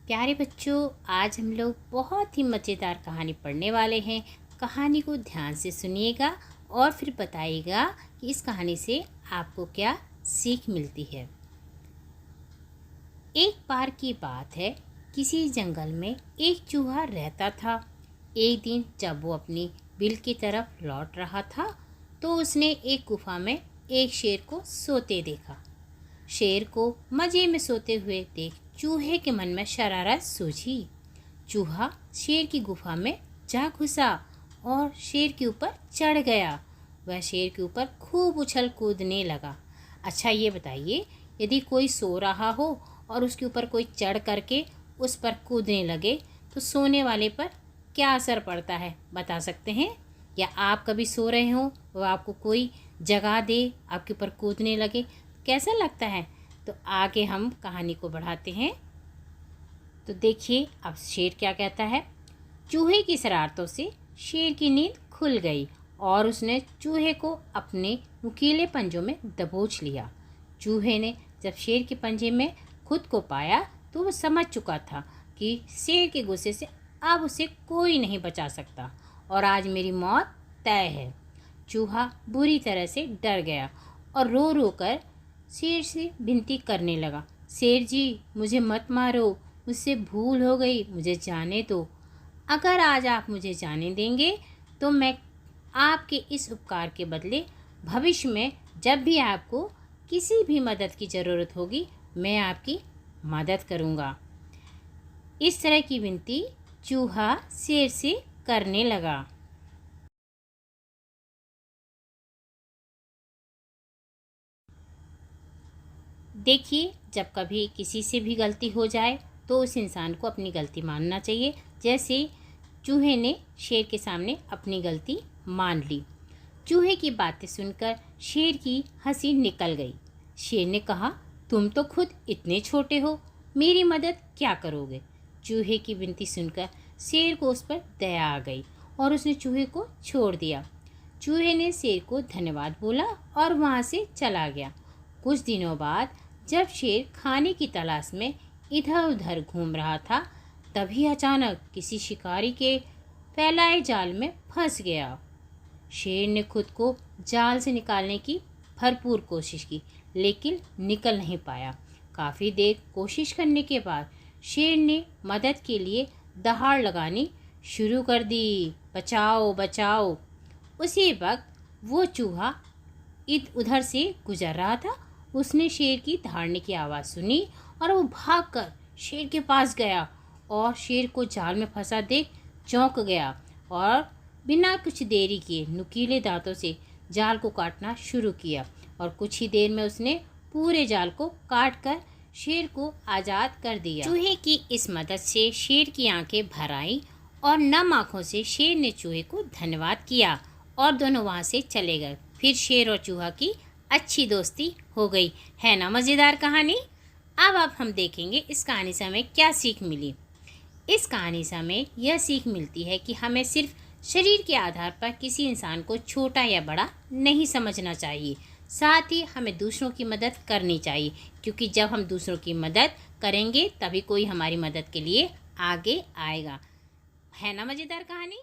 प्यारे बच्चों, आज हम लोग बहुत ही मज़ेदार कहानी पढ़ने वाले हैं। कहानी को ध्यान से सुनिएगा और फिर बताइएगा कि इस कहानी से आपको क्या सीख मिलती है। एक बार की बात है, किसी जंगल में एक चूहा रहता था। एक दिन जब वो अपनी बिल की तरफ लौट रहा था तो उसने एक गुफा में एक शेर को सोते देखा। शेर को मज़े में सोते हुए देख चूहे के मन में शरारत सूझी। चूहा शेर की गुफा में जा घुसा और शेर के ऊपर चढ़ गया। वह शेर के ऊपर खूब उछल कूदने लगा। अच्छा ये बताइए, यदि कोई सो रहा हो और उसके ऊपर कोई चढ़ करके उस पर कूदने लगे तो सोने वाले पर क्या असर पड़ता है, बता सकते हैं? या आप कभी सो रहे हो और आपको कोई जगा दे, आपके ऊपर कूदने लगे, कैसा लगता है? तो आगे हम कहानी को बढ़ाते हैं। तो देखिए अब शेर क्या कहता है। चूहे की शरारतों से शेर की नींद खुल गई और उसने चूहे को अपने नुकीले पंजों में दबोच लिया। चूहे ने जब शेर के पंजे में खुद को पाया तो वह समझ चुका था कि शेर के गुस्से से अब उसे कोई नहीं बचा सकता और आज मेरी मौत तय है। चूहा बुरी तरह से डर गया और रो रो कर शेर से विनती करने लगा, शेर जी मुझे मत मारो, मुझसे भूल हो गई, मुझे जाने दो। अगर आज आप मुझे जाने देंगे तो मैं आपके इस उपकार के बदले भविष्य में जब भी आपको किसी भी मदद की ज़रूरत होगी मैं आपकी मदद करूँगा। इस तरह की विनती चूहा शेर से करने लगा। देखिए, जब कभी किसी से भी गलती हो जाए तो उस इंसान को अपनी गलती मानना चाहिए। जैसे चूहे ने शेर के सामने अपनी गलती मान ली। चूहे की बातें सुनकर शेर की हंसी निकल गई। शेर ने कहा, तुम तो खुद इतने छोटे हो, मेरी मदद क्या करोगे? चूहे की विनती सुनकर शेर को उस पर दया आ गई और उसने चूहे को छोड़ दिया। चूहे ने शेर को धन्यवाद बोला और वहाँ से चला गया। कुछ दिनों बाद जब शेर खाने की तलाश में इधर उधर घूम रहा था तभी अचानक किसी शिकारी के फैलाए जाल में फंस गया। शेर ने खुद को जाल से निकालने की भरपूर कोशिश की लेकिन निकल नहीं पाया। काफ़ी देर कोशिश करने के बाद शेर ने मदद के लिए दहाड़ लगानी शुरू कर दी, बचाओ बचाओ। उसी वक्त वो चूहा उधर से गुजर रहा था। उसने शेर की दहाड़ने की आवाज़ सुनी और वो भागकर शेर के पास गया और शेर को जाल में फंसा देख चौंक गया और बिना कुछ देरी किए नुकीले दांतों से जाल को काटना शुरू किया और कुछ ही देर में उसने पूरे जाल को काट कर शेर को आज़ाद कर दिया। चूहे की इस मदद से शेर की आंखें भर आईं और नम आँखों से शेर ने चूहे को धन्यवाद किया और दोनों वहाँ से चले गए। फिर शेर और चूहा की अच्छी दोस्ती हो गई। है ना मज़ेदार कहानी? अब हम देखेंगे इस कहानी से हमें क्या सीख मिली। इस कहानी से हमें यह सीख मिलती है कि हमें सिर्फ शरीर के आधार पर किसी इंसान को छोटा या बड़ा नहीं समझना चाहिए। साथ ही हमें दूसरों की मदद करनी चाहिए, क्योंकि जब हम दूसरों की मदद करेंगे तभी कोई हमारी मदद के लिए आगे आएगा। है ना मज़ेदार कहानी?